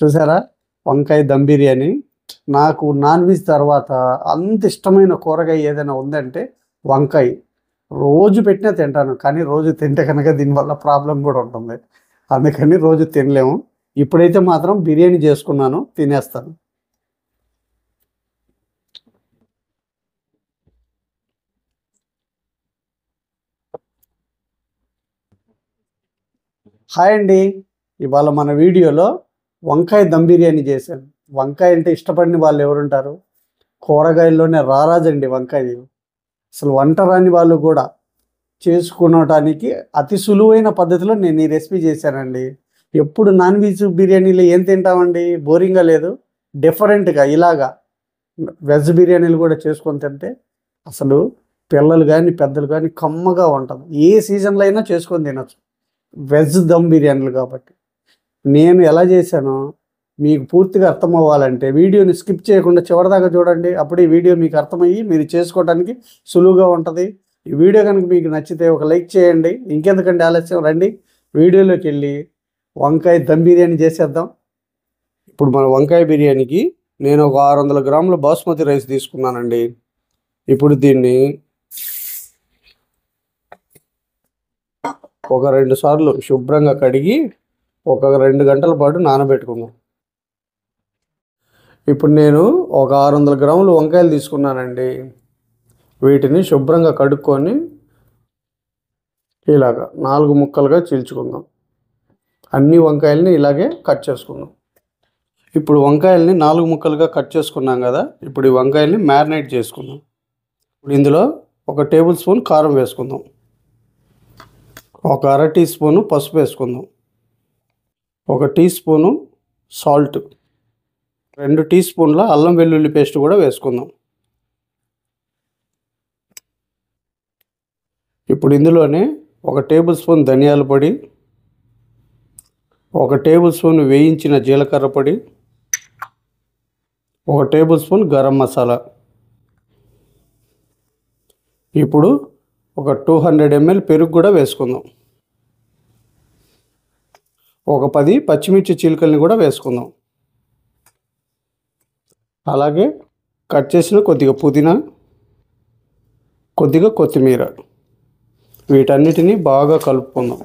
చూసారా? వంకాయ దమ్ బిర్యానీ. నాకు నాన్ వెజ్ తర్వాత అంత ఇష్టమైన కూరగాయ ఏదైనా ఉందంటే వంకాయ. రోజు పెట్టినా తింటాను. కానీ రోజు తింటే కనుక దీనివల్ల ప్రాబ్లమ్ కూడా ఉంటుంది. అందుకని రోజు తినలేము. ఇప్పుడైతే మాత్రం బిర్యానీ చేసుకున్నాను, తినేస్తాను. హాయ్ అండి. ఇవాళ మన వీడియోలో వంకాయ దమ్ బిర్యానీ చేశాను. వంకాయ అంటే ఇష్టపడిన వాళ్ళు ఎవరుంటారు? కూరగాయల్లోనే రారాజండి వంకాయ. అసలు వంట రాని వాళ్ళు కూడా చేసుకునటానికి అతి సులువైన పద్ధతిలో నేను ఈ రెసిపీ చేశానండి. ఎప్పుడు నాన్ వెజ్ బిర్యానీలు ఏం తింటామండి? బోరింగ్గా లేదు. డిఫరెంట్గా ఇలాగా వెజ్ బిర్యానీలు కూడా చేసుకొని తింటే అసలు పిల్లలు కానీ పెద్దలు కానీ కమ్మగా ఉంటుంది. ఏ సీజన్లో అయినా చేసుకొని తినచ్చు వెజ్ దమ్ బిర్యానీలు కాబట్టి. నేను ఎలా చేశానో మీకు పూర్తిగా అర్థం అవ్వాలంటే వీడియోని స్కిప్ చేయకుండా చివరిదాకా చూడండి. అప్పుడు ఈ వీడియో మీకు అర్థమయ్యి మీరు చేసుకోవడానికి సులువుగా ఉంటుంది. ఈ వీడియో కనుక మీకు నచ్చితే ఒక లైక్ చేయండి. ఇంకెందుకంటే ఆలస్యం, రండి వీడియోలోకి వెళ్ళి వంకాయ దమ్ బిర్యానీ చేసేద్దాం. ఇప్పుడు మన వంకాయ బిర్యానీకి నేను ఒక 600 గ్రాముల బాస్మతి రైస్ తీసుకున్నానండి. ఇప్పుడు దీన్ని ఒక 2 సార్లు శుభ్రంగా కడిగి ఒక 2 గంటల పాటు నానబెట్టుకుందాం. ఇప్పుడు నేను ఒక 600 గ్రాములు వంకాయలు తీసుకున్నానండి. వీటిని శుభ్రంగా కడుక్కొని ఇలాగా 4 ముక్కలుగా చీల్చుకుందాం. అన్ని వంకాయలని ఇలాగే కట్ చేసుకుందాం. ఇప్పుడు వంకాయల్ని 4 ముక్కలుగా కట్ చేసుకున్నాం కదా. ఇప్పుడు ఈ వంకాయల్ని మ్యారినేట్ చేసుకుందాం. ఇప్పుడు ఇందులో ఒక టేబుల్ స్పూన్ కారం వేసుకుందాం. ఒక అర టీ స్పూను పసుపు వేసుకుందాం. ఒక టీ స్పూను సాల్ట్, 2 టీ స్పూన్ల అల్లం వెల్లుల్లి పేస్ట్ కూడా వేసుకుందాం. ఇప్పుడు ఇందులోనే ఒక టేబుల్ స్పూన్ ధనియాల పొడి, ఒక టేబుల్ స్పూన్ వేయించిన జీలకర్ర పొడి, ఒక టేబుల్ స్పూన్ గరం మసాలా. ఇప్పుడు ఒక 200 ml పెరుగు కూడా వేసుకుందాం. ఒక 10 పచ్చిమిర్చి చీలికల్ని కూడా వేసుకుందాం. అలాగే కట్ చేసిన కొద్దిగా పుదీనా, కొద్దిగా కొత్తిమీర, వీటన్నిటిని బాగా కలుపుకుందాం.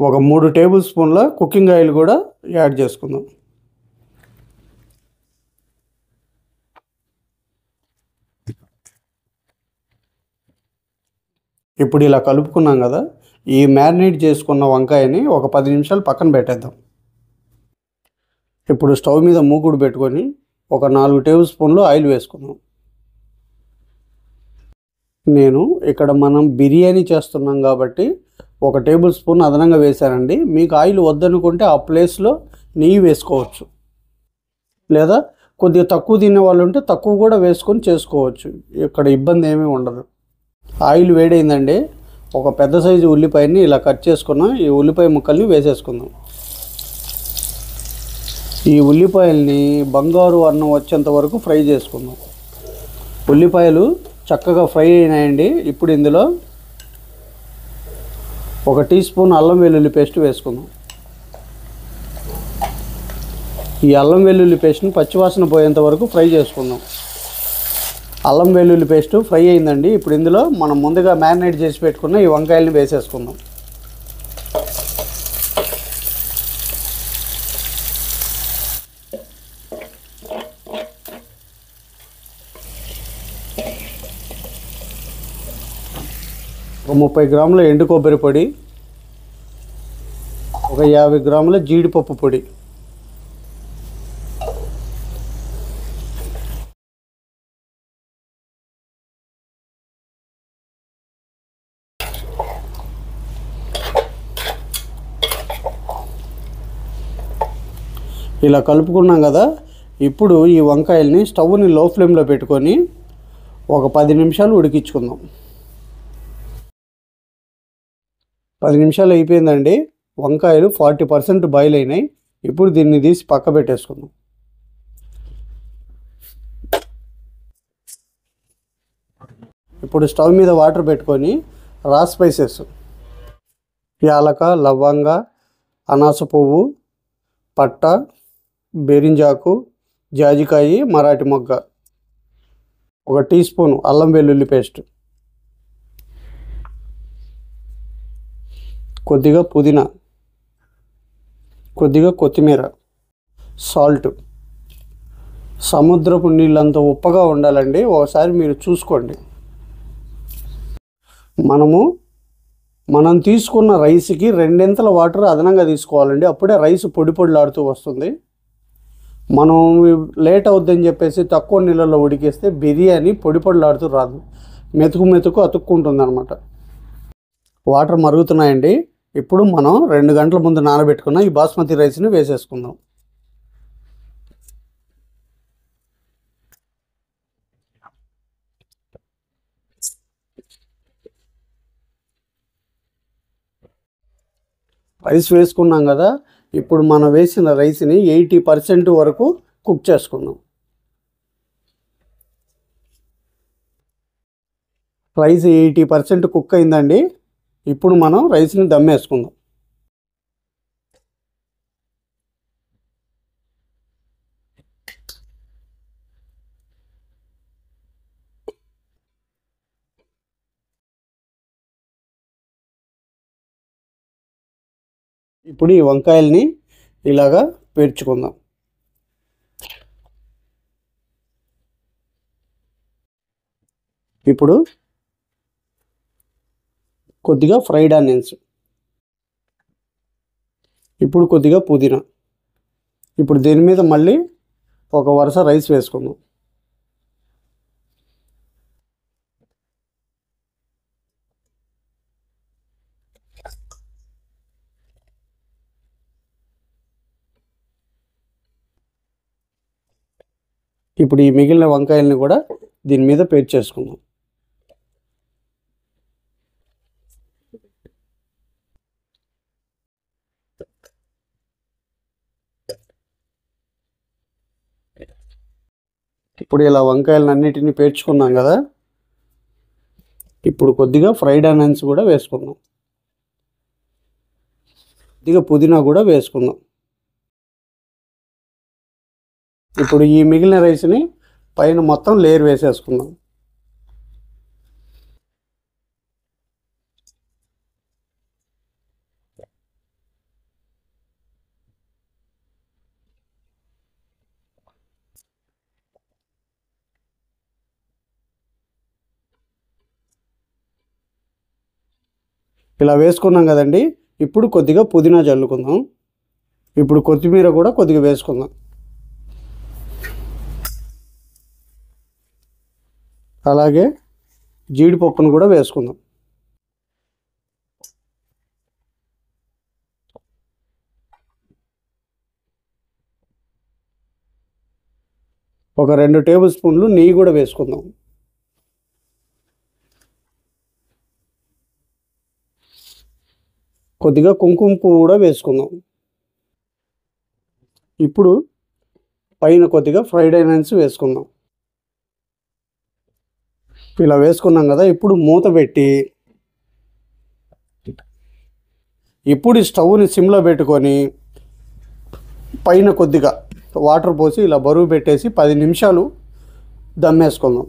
ఒక 3 టేబుల్ స్పూన్ల కుకింగ్ ఆయిల్ కూడా యాడ్ చేసుకుందాం. ఇప్పుడు ఇలా కలుపుకున్నాం కదా. ఈ మ్యారినేట్ చేసుకున్న వంకాయని ఒక 10 నిమిషాలు పక్కన పెట్టేద్దాం. ఇప్పుడు స్టవ్ మీద మూకుడు పెట్టుకొని ఒక 4 టేబుల్ స్పూన్లు ఆయిల్ వేసుకుందాం. నేను ఇక్కడ మనం బిర్యానీ చేస్తున్నాం కాబట్టి ఒక టేబుల్ స్పూన్ అదనంగా వేసానండి. మీకు ఆయిల్ వద్దనుకుంటే ఆ ప్లేస్లో నెయ్యి వేసుకోవచ్చు, లేదా కొద్దిగా తక్కువ తినే వాళ్ళు ఉంటే తక్కువ కూడా వేసుకొని చేసుకోవచ్చు. ఇక్కడ ఇబ్బంది ఏమీ ఉండదు. ఆయిల్ వేడైందండి. ఒక పెద్ద సైజు ఉల్లిపాయని ఇలా కట్ చేసుకున్నాం. ఈ ఉల్లిపాయ ముక్కల్ని వేసేసుకుందాం. ఈ ఉల్లిపాయల్ని బంగారు వర్ణం వచ్చేంత వరకు ఫ్రై చేసుకుందాం. ఉల్లిపాయలు చక్కగా ఫ్రై అయినాయండి. ఇప్పుడు ఇందులో ఒక టీ స్పూన్ అల్లం వెల్లుల్లి పేస్ట్ వేసుకుందాం. ఈ అల్లం వెల్లుల్లి పేస్ట్ని పచ్చివాసన పోయేంత వరకు ఫ్రై చేసుకుందాం. అల్లం వెల్లుల్లి పేస్ట్ ఫ్రై అయిందండి. ఇప్పుడు ఇందులో మనం ముందుగా మ్యారినేట్ చేసి పెట్టుకున్న ఈ వంకాయల్ని వేసేసుకుందాం. ఒక 30 గ్రాముల ఎండు కొబ్బరి పొడి, ఒక 50 గ్రాముల జీడిపప్పు పొడి, ఇలా కలుపుకున్నాం కదా. ఇప్పుడు ఈ వంకాయల్ని స్టవ్ని లో ఫ్లేమ్లో పెట్టుకొని ఒక 10 నిమిషాలు ఉడికించుకుందాం. 10 నిమిషాలు అయిపోయిందండి. వంకాయలు 40% బాయిల్ అయినాయి. ఇప్పుడు దీన్ని తీసి పక్క పెట్టేసుకుందాం. ఇప్పుడు స్టవ్ మీద వాటర్ పెట్టుకొని రా స్పైసెస్ యాలక, లవంగ, అనాస పువ్వు, పట్ట, బెరింజాకు, జాజికాయ, మరాఠీ మొగ్గ, 1 టీ స్పూన్ అల్లం వెల్లుల్లి పేస్ట్, కొద్దిగా పుదీనా, కొద్దిగా కొత్తిమీర, సాల్ట్. సముద్రపు నీళ్ళంత ఉప్పగా ఉండాలండి, ఒకసారి మీరు చూసుకోండి. మనం తీసుకున్న రైస్కి 2 వాటర్ అదనంగా తీసుకోవాలండి, అప్పుడే రైస్ పొడి పొడిలాడుతూ వస్తుంది. మనం లేట్ అవుద్దని చెప్పేసి తక్కువ నీళ్ళల్లో ఉడికేస్తే బిర్యానీ పొడి పొడిలాడుతూ రాదు, మెతుకు మెతుకు అతుక్కుంటుంది అనమాట. వాటర్ మరుగుతున్నాయండి. ఇప్పుడు మనం 2 గంటల ముందు నానబెట్టుకున్న ఈ బాస్మతి రైస్ని వేసేసుకుందాం. రైస్ వేసుకున్నాం కదా, ఇప్పుడు మనం వేసిన రైస్ని 80% వరకు కుక్ చేసుకుందాం. రైస్ 80% కుక్ అయిందండి. ఇప్పుడు మనం రైస్ని దమ్మేసుకుందాం. ఇప్పుడు ఈ వంకాయల్ని ఇలాగా పేర్చుకుందాం. ఇప్పుడు కొద్దిగా ఫ్రైడ్ ఆనియన్స్, ఇప్పుడు కొద్దిగా పుదీనా. ఇప్పుడు దీని మీద మళ్ళీ ఒక వరుస రైస్ వేసుకుందాం. ఇప్పుడు ఈ మిగిలిన వంకాయల్ని కూడా దీని మీద పేర్చేసుకుందాం. ఇప్పుడు ఇలా వంకాయలను అన్నిటిని పేర్చుకున్నాం కదా, ఇప్పుడు కొద్దిగా ఫ్రైడ్ ఆనియన్స్ కూడా వేసుకుందాం, కొద్దిగా పుదీనా కూడా వేసుకుందాం. ఇప్పుడు ఈ మిగిలిన రైస్ని పైన మొత్తం లేయర్ వేసేసుకుందాం. ఇలా వేసుకున్నాం కదండి, ఇప్పుడు కొద్దిగా పుదీనా చల్లుకుందాం. ఇప్పుడు కొత్తిమీర కూడా కొద్దిగా వేసుకుందాం. అలాగే జీడిపప్పును కూడా వేసుకుందాం. ఒక 2 టేబుల్ స్పూన్లు నెయ్యి కూడా వేసుకుందాం. కొద్దిగా కుంకుమ పువ్వు కూడా వేసుకుందాం. ఇప్పుడు పైన కొద్దిగా ఫ్రైడ్ ఆనియన్స్ వేసుకుందాం. ఇలా వేసుకున్నాం కదా, ఇప్పుడు మూత పెట్టి ఇప్పుడు స్టవ్ని సిమ్లో పెట్టుకొని పైన కొద్దిగా వాటర్ పోసి ఇలా బరువు పెట్టేసి 10 నిమిషాలు దమ్మేసుకుందాం.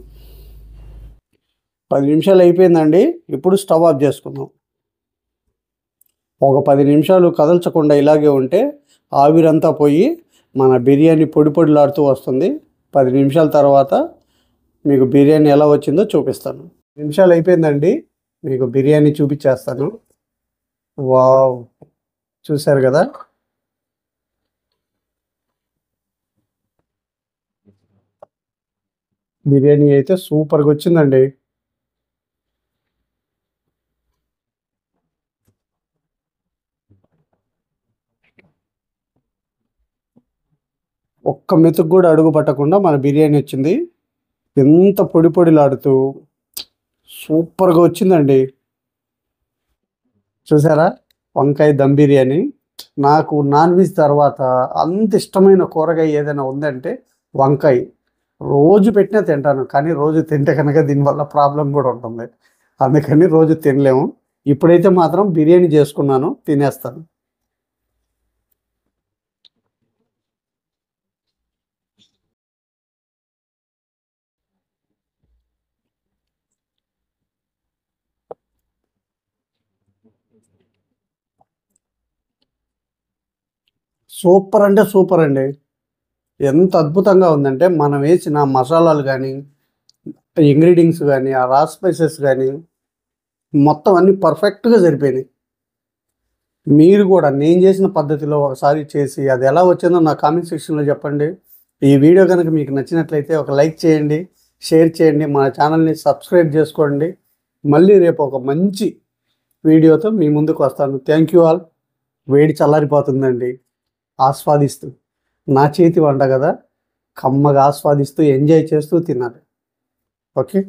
10 నిమిషాలు అయిపోయిందండి. ఇప్పుడు స్టవ్ ఆఫ్ చేసుకుందాం. ఒక 10 నిమిషాలు కదల్చకుండా ఇలాగే ఉంటే ఆవిరంతా పోయి మన బిర్యానీ పొడి పొడిలాడుతూ వస్తుంది. 10 నిమిషాల తర్వాత మీకు బిర్యానీ ఎలా వచ్చిందో చూపిస్తాను. నిమిషాలు అయిపోయిందండి, మీకు బిర్యానీ చూపించేస్తాను. వావ్, చూశారు కదా, బిర్యానీ అయితే సూపర్గా వచ్చిందండి. ఒక్క మెతుకు కూడా అడుగు పట్టకుండా మన బిర్యానీ వచ్చింది. ఎంత పొడి పొడిలాడుతూ సూపర్గా వచ్చిందండి. చూసారా? వంకాయ దమ్ బిర్యానీ. నాకు నాన్ వెజ్ తర్వాత అంత ఇష్టమైన కూరగాయ ఏదైనా ఉందంటే వంకాయ. రోజు పెట్టినా తింటాను, కానీ రోజు తింటే కనుక దీనివల్ల ప్రాబ్లం కూడా ఉంటుంది. అందుకని రోజు తినలేము. ఇప్పుడైతే మాత్రం బిర్యానీ చేసుకున్నాను, తినేస్తాను. సూపర్ అంటే సూపర్ అండి. ఎంత అద్భుతంగా ఉందంటే మనం వేసిన మసాలాలు కానీ, ఇంగ్రీడియంట్స్ కానీ, ఆ రా స్పైసెస్ కానీ మొత్తం అన్నీ పర్ఫెక్ట్గా సరిపోయినాయి. మీరు కూడా నేను చేసిన పద్ధతిలో ఒకసారి చేసి అది ఎలా వచ్చిందో నా కామెంట్ సెక్షన్లో చెప్పండి. ఈ వీడియో కనుక మీకు నచ్చినట్లయితే ఒక లైక్ చేయండి, షేర్ చేయండి, మన ఛానల్ని సబ్స్క్రైబ్ చేసుకోండి. మళ్ళీ రేపు ఒక మంచి వీడియోతో మీ ముందుకు వస్తాను. Thank you all. వేడి చల్లారిపోతుందండి, ఆస్వాదిస్తూ నా చేతి వంట కదా, కమ్మగా ఆస్వాదిస్తూ ఎంజాయ్ చేస్తూ తినాలి. ఓకే.